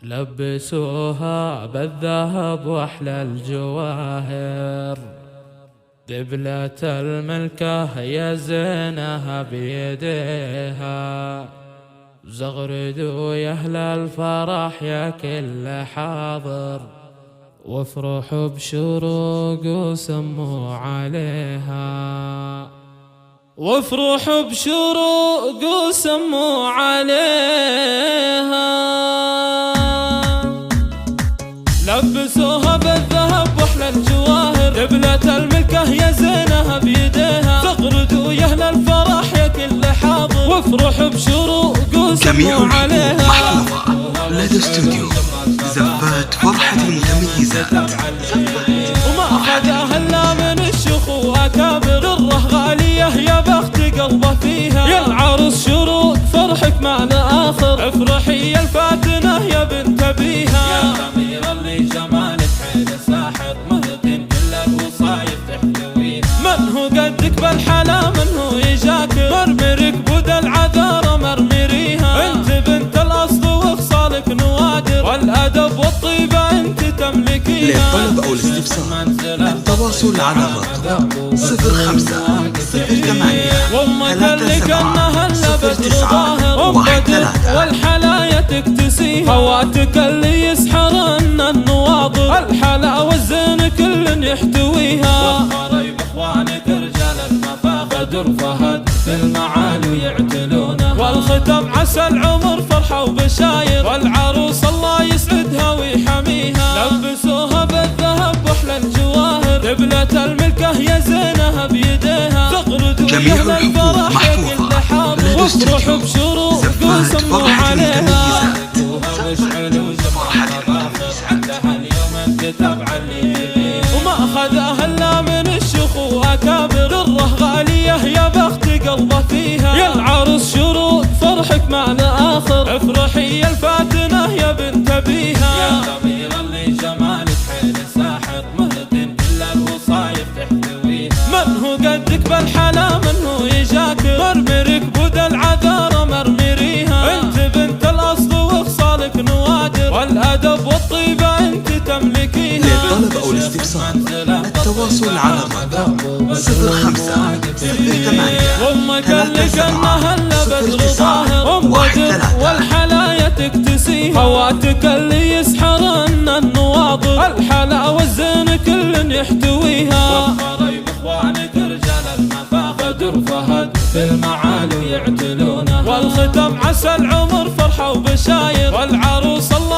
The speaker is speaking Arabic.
لبسوها بالذهب واحلى الجواهر، دبلة الملكة يا زينها بيديها، زغردوا يا اهل الفرح يا كل حاضر، وافرحوا بشروق وسموا عليها، وافرحوا بشروق وسموا عليها. لبسوها بالذهب واحلى الجواهر، دبلة الملكة يا زينها بيديها، زغردوا يا اهل الفرح يا كل حاضر، وافرحوا بشروق وسموا عليها. محفوظة لدى استوديو زفات فرحة المتميزات. وما أخذها إلا من الشيوخ وأكابر، دره غالية يا بخت قلبه فيها، يا العروس شروق فرحك ما له آخر، افرحي يا الفاتنة يا بنت أبيها، يا الأميرة اللي جمالك حيل ساحر، مهدين كل الوصايف تحتويها، من هو قدك بالحلا من هو يجاكر، مرمرك بود العذارى مرمريها، انت بنت الأصل وخصالك نوادر، والأدب والطيبة انت تملكيها. للطلب أو الاستفسار التواصل على الرقم 0508 وامك اللي كانها اللبد ظاهر، ام بدر والحلايا تكتسيها، خواتك اللي يسحرن النواظر، الحلا والزين كل يحتويها، والقرايب اخوانك رجال المفاخر، فهد في المعالي يعتلونه، والختم عسى العمر فرحة وبشاير، والعروس الله يسعدها ويحميها. لبسوها بالذهب واحلى الجواهر، دبلة الملكة يا زينها بيديها، زغردوا يا اهل الفرح يا كل حاضر، وافرحوا بشروق وسموا عليها. واشعلوا جمر عندها اليوم انكتب عليه، وما اخذها الا من الشيوخ واكابر، دره غالية يا بخت قلبه فيها، يا العروس شروق فرحك ما له آخر، افرحي يا الفاتنة يا بنت أبيها، يا الأميرة اللي جمالك حيل ساحر، مهدين كل الوصايف تحتويها، من هو قدك بالحلا من هو يجاكر، مرمرك بود العذارى مرمريها، انت بنت الأصل وخصالك نوادر، والأدب والطيبة انت تملكيها. للطلب أو الاستفسار التواصل على الرقم 0508 وامك اللي كانها اللبد ظاهر، ام بدر والحلايا تكتسيها، خواتك اللي يسحرن النواظر، الحلا والزين كل يحتويها، والقرايب اخوانك رجال المفاخر، فهد في المعالي يعتلونه، والختم عسى العمر فرحة وبشاير، والعروس الله